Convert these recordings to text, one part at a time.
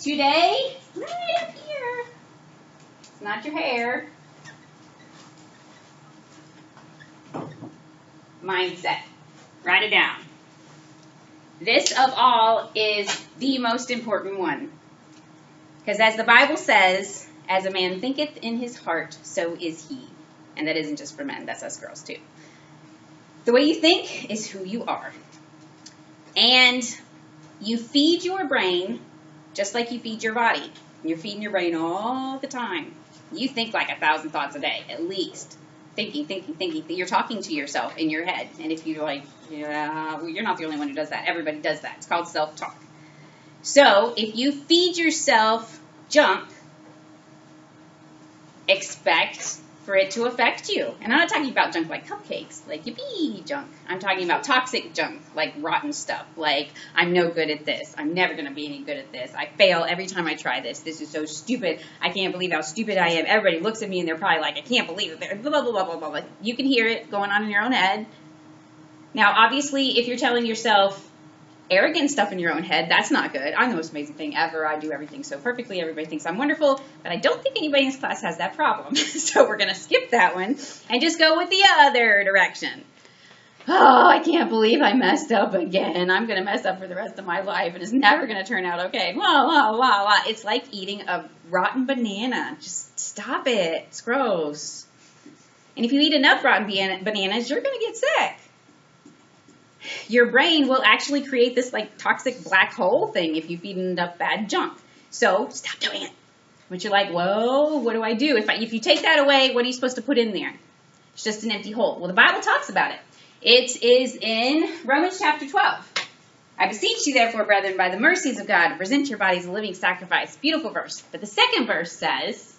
Today, right up here, it's not your hair, mindset. Write it down. This of all is the most important one. Because as the Bible says, as a man thinketh in his heart, so is he. And that isn't just for men, that's us girls too. The way you think is who you are. And you feed your brain just like you feed your body. You're feeding your brain all the time. You think like 1,000 thoughts a day, at least. Thinking. You're talking to yourself in your head. And if you're like, yeah, well, you're not the only one who does that. Everybody does that. It's called self-talk. So if you feed yourself junk, expect for it to affect you. And I'm not talking about junk like cupcakes, like yippee junk. I'm talking about toxic junk, like rotten stuff, like I'm no good at this. I'm never going to be any good at this. I fail every time I try this. This is so stupid. I can't believe how stupid I am. Everybody looks at me and they're probably like, I can't believe it. They're blah, blah, blah, blah, blah, blah. You can hear it going on in your own head. Now, obviously, if you're telling yourself arrogant stuff in your own head, that's not good. I'm the most amazing thing ever. I do everything so perfectly. Everybody thinks I'm wonderful, but I don't think anybody in this class has that problem. So we're going to skip that one and just go with the other direction. Oh, I can't believe I messed up again. I'm going to mess up for the rest of my life, and it's never going to turn out okay. La, la, la, la. It's like eating a rotten banana. Just stop it. It's gross. And if you eat enough rotten bananas, you're going to get sick. Your brain will actually create this like toxic black hole thing if you feed enough bad junk. So stop doing it. But you're like, whoa, what do I do? If you take that away, what are you supposed to put in there? It's just an empty hole. Well, the Bible talks about it. It is in Romans chapter 12. I beseech you, therefore, brethren, by the mercies of God, to present your bodies a living sacrifice. Beautiful verse. But the second verse says,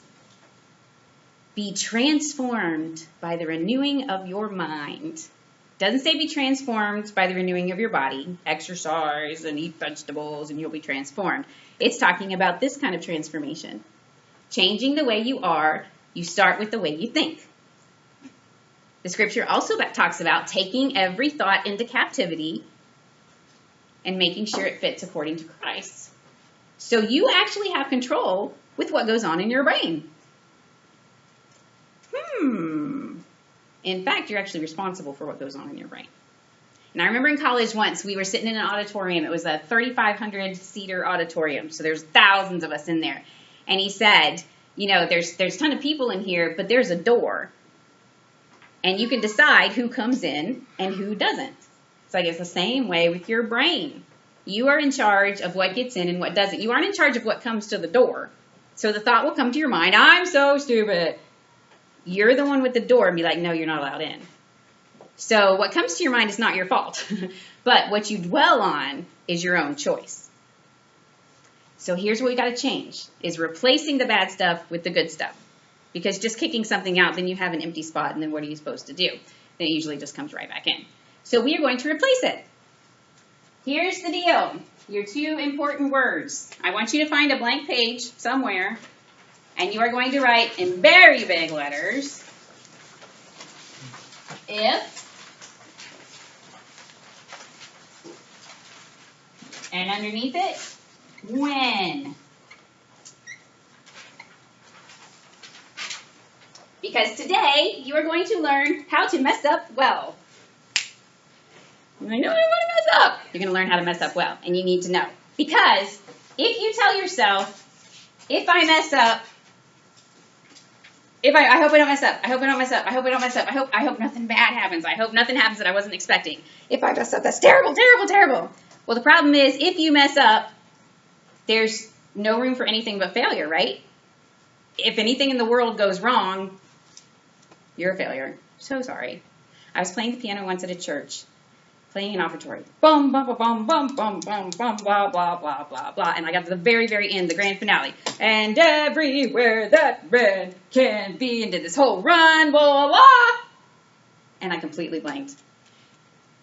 be transformed by the renewing of your mind. Doesn't say be transformed by the renewing of your body. Exercise and eat vegetables and you'll be transformed. It's talking about this kind of transformation. Changing the way you are, you start with the way you think. The scripture also talks about taking every thought into captivity and making sure it fits according to Christ. So you actually have control with what goes on in your brain. In fact, you're actually responsible for what goes on in your brain. And I remember in college once, we were sitting in an auditorium. It was a 3,500-seater auditorium, so there's thousands of us in there. And he said, you know, there's a ton of people in here, but there's a door. And you can decide who comes in and who doesn't. So I guess the same way with your brain. You are in charge of what gets in and what doesn't. You aren't in charge of what comes to the door. So the thought will come to your mind, I'm so stupid. You're the one with the door and be like, no, you're not allowed in. So what comes to your mind is not your fault. But what you dwell on is your own choice. So here's what we got to change, is replacing the bad stuff with the good stuff. Because just kicking something out, then you have an empty spot, and then what are you supposed to do? Then it usually just comes right back in. So we are going to replace it. Here's the deal. Your two important words. I want you to find a blank page somewhere. And you are going to write in very big letters, if, and underneath it, when. Because today, you are going to learn how to mess up well. You're like, no, I don't want to mess up. You're going to learn how to mess up well, and you need to know. Because if you tell yourself, if I mess up, I hope I don't mess up. I hope I don't mess up. I hope I don't mess up. I hope nothing bad happens. I hope nothing happens that I wasn't expecting. If I mess up, that's terrible, terrible, terrible. Well, the problem is, if you mess up, there's no room for anything but failure, right? If anything in the world goes wrong, you're a failure. So sorry. I was playing the piano once at a church, playing an offertory. Bum, bum, bum, bum, bum, bum, bum, bum, blah, blah, blah, blah, blah. And I got to the very, very end, the grand finale. And everywhere that red can be, and did this whole run, blah, blah, blah. And I completely blanked.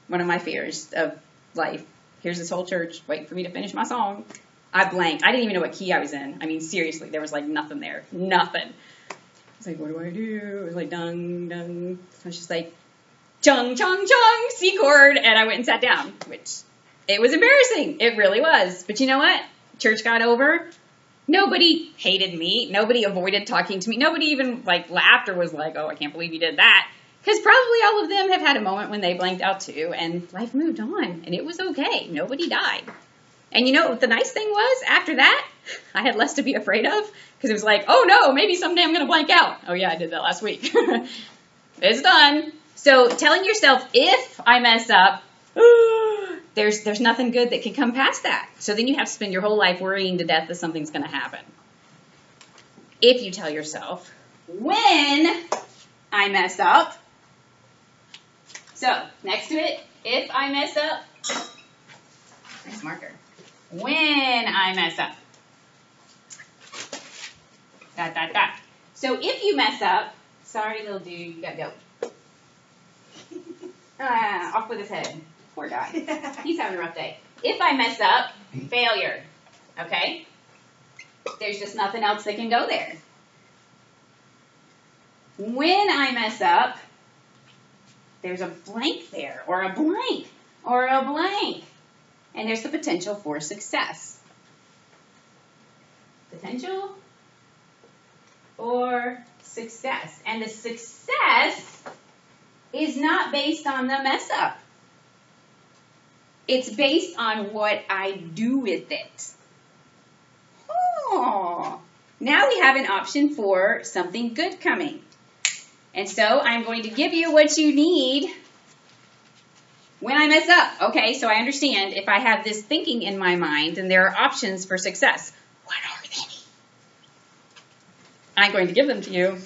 One of my fears of life. Here's this whole church waiting for me to finish my song. I blanked. I didn't even know what key I was in. I mean, seriously, there was like nothing there. Nothing. I was like, what do I do? It was like, dung, dung. So I was just like, chung, chung, chung, C chord. And I went and sat down, which it was embarrassing. It really was. But you know what? Church got over. Nobody hated me. Nobody avoided talking to me. Nobody even like laughed or was like, oh, I can't believe you did that. Because probably all of them have had a moment when they blanked out too, and life moved on, and it was okay. Nobody died. And you know what the nice thing was? After that, I had less to be afraid of, because it was like, oh no, maybe someday I'm going to blank out. Oh yeah, I did that last week. It's done. So telling yourself, if I mess up, there's nothing good that can come past that. So then you have to spend your whole life worrying to death that something's going to happen. If you tell yourself, when I mess up, so next to it, if I mess up, nice marker. When I mess up, dot, dot, dot. So if you mess up, sorry little dude, you gotta go. Off with his head. Poor guy. He's having a rough day. If I mess up, failure. Okay? There's just nothing else that can go there. When I mess up, there's a blank there, or a blank, or a blank. And there's the potential for success. Potential for success. And the success is not based on the mess up. It's based on what I do with it. Oh, now we have an option for something good coming. And so I'm going to give you what you need when I mess up. Okay, so I understand if I have this thinking in my mind, then there are options for success. What are they? I'm going to give them to you.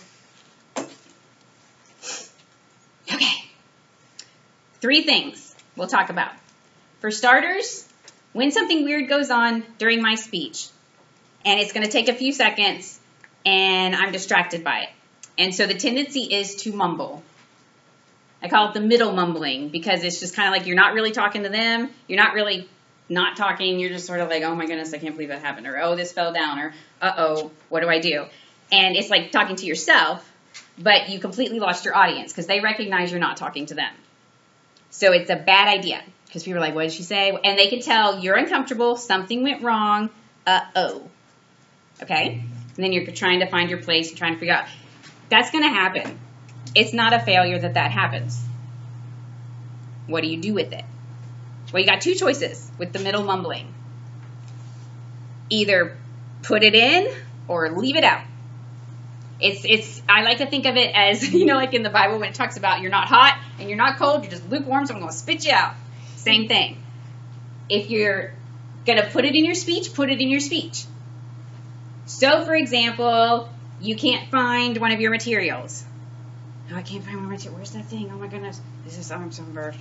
Okay. 3 things we'll talk about. For starters, when something weird goes on during my speech, and it's going to take a few seconds, and I'm distracted by it. And so the tendency is to mumble. I call it the middle mumbling, because it's just kind of like you're not really talking to them, you're not really not talking, you're just sort of like, oh my goodness, I can't believe that happened, or oh, this fell down, or uh-oh, what do I do? And it's like talking to yourself, but you completely lost your audience, because they recognize you're not talking to them. So it's a bad idea, because people are like, what did she say? And they can tell you're uncomfortable, something went wrong, uh-oh. Okay? And then you're trying to find your place and trying to figure out. That's going to happen. It's not a failure that happens. What do you do with it? Well, you got 2 choices with the middle mumbling. Either put it in or leave it out. I like to think of it as, you know, like in the Bible when it talks about you're not hot and you're not cold, you're just lukewarm, so I'm going to spit you out. Same thing. If you're going to put it in your speech, put it in your speech. So, for example, you can't find one of your materials. Oh, I can't find one of my materials. Where's that thing? Oh my goodness. This is I'm so embarrassed.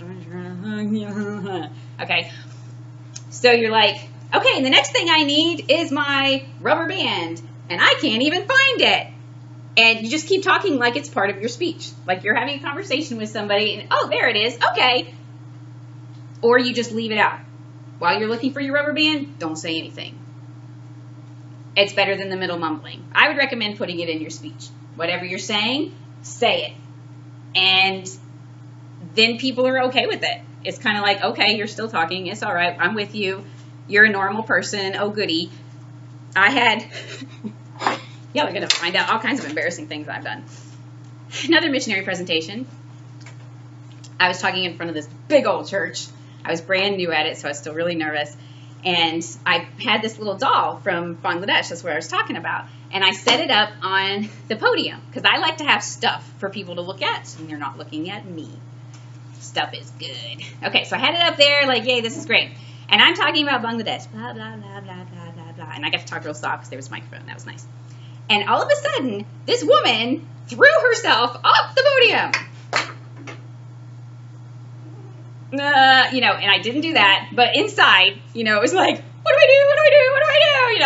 Okay. So you're like, okay, and the next thing I need is my rubber band. And I can't even find it. And you just keep talking like it's part of your speech. Like you're having a conversation with somebody and, oh, there it is. Okay. Or you just leave it out. While you're looking for your rubber band, don't say anything. It's better than the middle mumbling. I would recommend putting it in your speech. Whatever you're saying, say it. And then people are okay with it. It's kind of like, okay, you're still talking. It's all right. I'm with you. You're a normal person. Oh, goody. Yeah, we're going to find out all kinds of embarrassing things I've done. Another missionary presentation. I was talking in front of this big old church. I was brand new at it, so I was still really nervous. And I had this little doll from Bangladesh, that's what I was talking about. And I set it up on the podium, because I like to have stuff for people to look at, and they're not looking at me. Stuff is good. Okay, so I had it up there, like, yay, this is great. And I'm talking about Bangladesh, blah, blah, blah, blah, blah, blah, blah. And I got to talk real soft, because there was a microphone. That was nice. And all of a sudden, this woman threw herself off the podium. And I didn't do that, but inside, it was like, what do I do? What do I do? What do I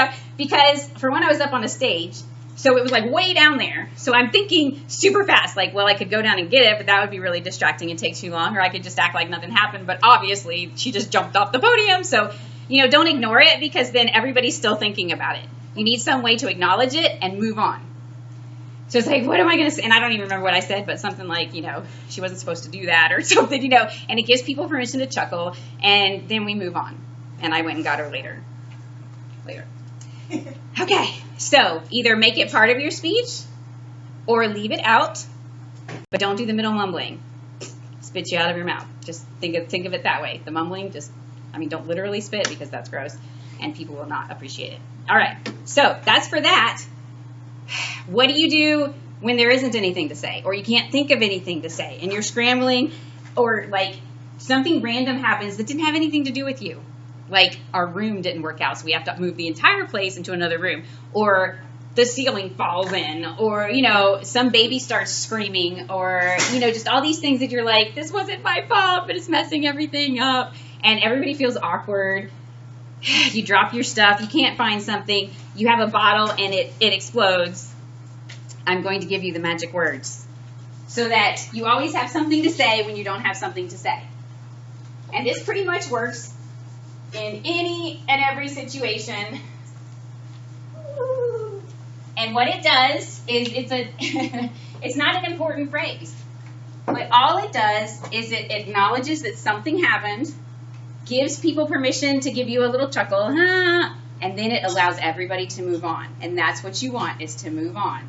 do? Because for when I was up on the stage, so it was like way down there. So I'm thinking super fast, like, well, I could go down and get it, but that would be really distracting and take too long, or I could just act like nothing happened. But obviously, she just jumped off the podium. So, don't ignore it, because then everybody's still thinking about it. You need some way to acknowledge it and move on. So it's like, what am I going to say? And I don't even remember what I said, but something like, she wasn't supposed to do that or something, and it gives people permission to chuckle, and then we move on. And I went and got her later. Okay, so either make it part of your speech or leave it out, but don't do the middle mumbling. Spit you out of your mouth. Just think of it that way. The mumbling, don't literally spit because that's gross and people will not appreciate it. All right, so that's for that. What do you do when there isn't anything to say or you can't think of anything to say and you're scrambling or like something random happens that didn't have anything to do with you? Like our room didn't work out, so we have to move the entire place into another room, or the ceiling falls in, or, some baby starts screaming, or, just all these things that you're like, this wasn't my fault, but it's messing everything up, and everybody feels awkward. You drop your stuff, you can't find something, you have a bottle and it explodes. I'm going to give you the magic words so that you always have something to say when you don't have something to say. And this pretty much works in any and every situation. And what it does is it's not an important phrase, but all it does is it acknowledges that something happened, gives people permission to give you a little chuckle, and then it allows everybody to move on. And that's what you want, is to move on.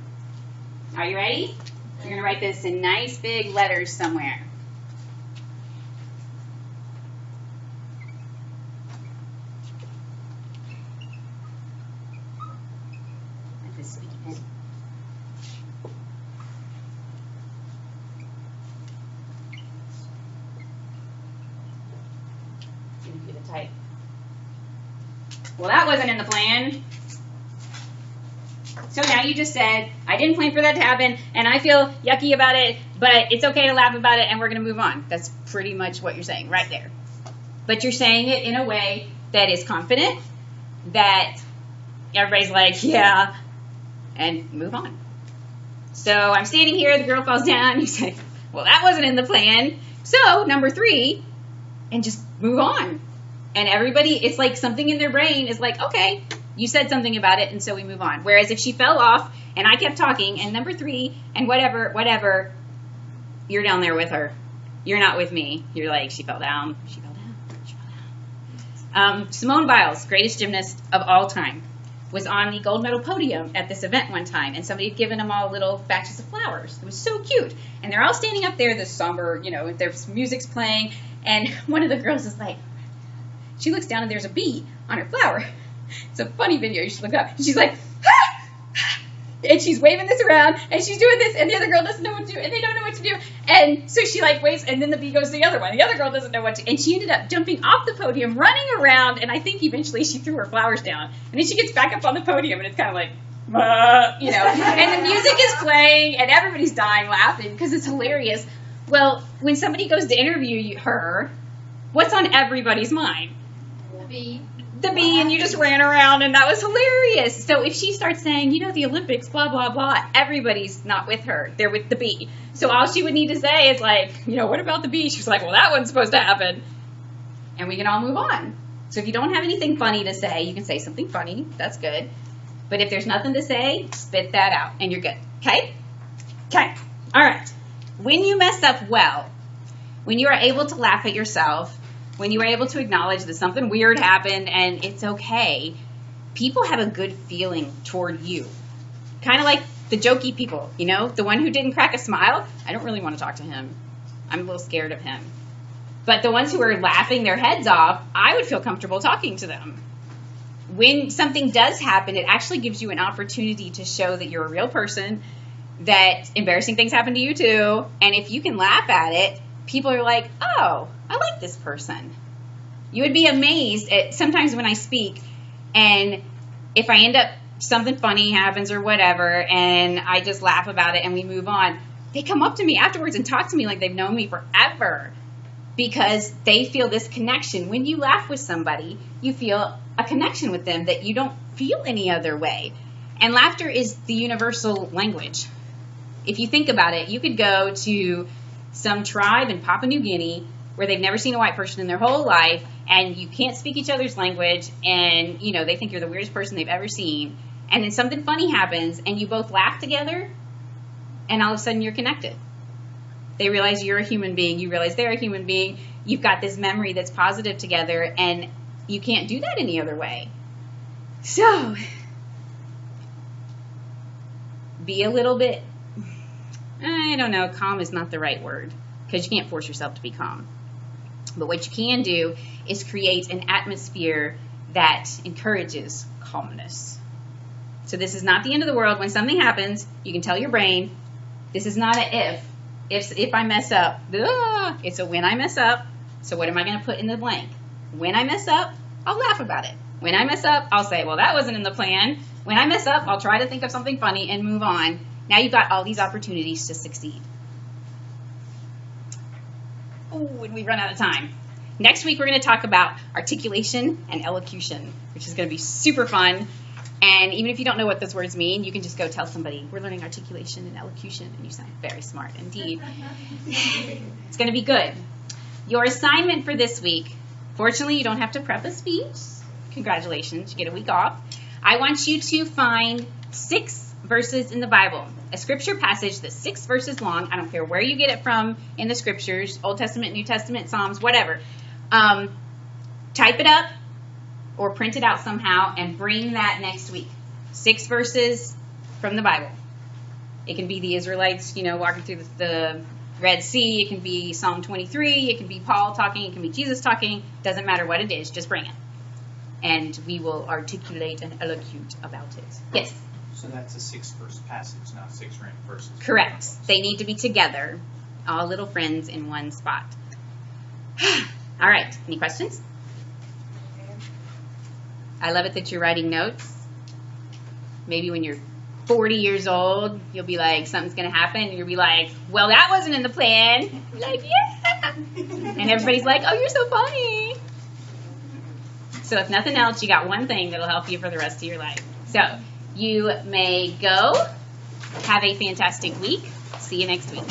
Are you ready? You're going to write this in nice big letters somewhere. Well, that wasn't in the plan. So now you just said, I didn't plan for that to happen, and I feel yucky about it, but it's okay to laugh about it, and we're going to move on. That's pretty much what you're saying right there. But you're saying it in a way that is confident, that everybody's like, yeah, and move on. So I'm standing here, the girl falls down, you say, well, that wasn't in the plan. So number 3, and just move on. And everybody, it's like something in their brain is like, okay, you said something about it, and so we move on. Whereas if she fell off, and I kept talking, and number 3, and whatever, you're down there with her. You're not with me. You're like, she fell down. Simone Biles, greatest gymnast of all time, was on the gold medal podium at this event one time, and somebody had given them all little batches of flowers. It was so cute. And they're all standing up there, this somber, there's music's playing, and one of the girls is like, she looks down and there's a bee on her flower. It's a funny video, you should look up. And she's like, ah! And she's waving this around, and she's doing this, and the other girl doesn't know what to do, and they don't know what to do. And so she like waves, and then the bee goes to the other one. The other girl doesn't know what to do. And she ended up jumping off the podium, running around, and I think eventually she threw her flowers down. And then she gets back up on the podium, and it's kind of like, and the music is playing, and everybody's dying laughing because it's hilarious. Well, when somebody goes to interview her, what's on everybody's mind? The bee, and you just ran around, and that was hilarious. So if she starts saying, the Olympics, blah, blah, blah, everybody's not with her. They're with the bee. So all she would need to say is like, what about the bee? She's like, well, that wasn't supposed to happen. And we can all move on. So if you don't have anything funny to say, you can say something funny. That's good. But if there's nothing to say, spit that out, and you're good. Okay? Okay. All right. When you mess up well, when you are able to laugh at yourself, when you are able to acknowledge that something weird happened and it's okay, people have a good feeling toward you. Kind of like the jokey people, the one who didn't crack a smile. I don't really want to talk to him. I'm a little scared of him. But the ones who are laughing their heads off, I would feel comfortable talking to them. When something does happen, it actually gives you an opportunity to show that you're a real person, that embarrassing things happen to you too, and if you can laugh at it, people are like, oh, I like this person. You would be amazed at sometimes when I speak, and if I end up, something funny happens or whatever, and I just laugh about it and we move on, they come up to me afterwards and talk to me like they've known me forever because they feel this connection. When you laugh with somebody, you feel a connection with them that you don't feel any other way. And laughter is the universal language. If you think about it, you could go to some tribe in Papua New Guinea where they've never seen a white person in their whole life, and you can't speak each other's language, and they think you're the weirdest person they've ever seen, and then something funny happens and you both laugh together, and all of a sudden you're connected. They realize you're a human being, you realize they're a human being, you've got this memory that's positive together, and you can't do that any other way. So be a little bit, I don't know, calm is not the right word, because you can't force yourself to be calm. But what you can do is create an atmosphere that encourages calmness. So this is not the end of the world. When something happens, you can tell your brain, this is not a if I mess up. It's a when I mess up. So what am I going to put in the blank? When I mess up, I'll laugh about it. When I mess up, I'll say, well, that wasn't in the plan. When I mess up, I'll try to think of something funny and move on. Now you've got all these opportunities to succeed. Oh, and we've run out of time. Next week, we're going to talk about articulation and elocution, which is going to be super fun. And even if you don't know what those words mean, you can just go tell somebody, we're learning articulation and elocution, and you sound very smart indeed. It's going to be good. Your assignment for this week, fortunately, you don't have to prep a speech. Congratulations, you get a week off. I want you to find 6 verses in the Bible, a scripture passage that's 6 verses long. I don't care where you get it from in the scriptures, Old Testament, New Testament, Psalms, whatever. Type it up or print it out somehow and bring that next week. 6 verses from the Bible. It can be the Israelites, walking through the Red Sea. It can be Psalm 23. It can be Paul talking. It can be Jesus talking. Doesn't matter what it is. Just bring it. And we will articulate and elocute about it. Yes? So that's a 6-verse passage, not 6 random verses. Correct. They need to be together. All little friends in one spot. All right. Any questions? I love it that you're writing notes. Maybe when you're 40 years old, you'll be like, something's going to happen. And you'll be like, well, that wasn't in the plan. You're like, yeah. And everybody's like, oh, you're so funny. So if nothing else, you got one thing that'll help you for the rest of your life. So you may go. Have a fantastic week. See you next week.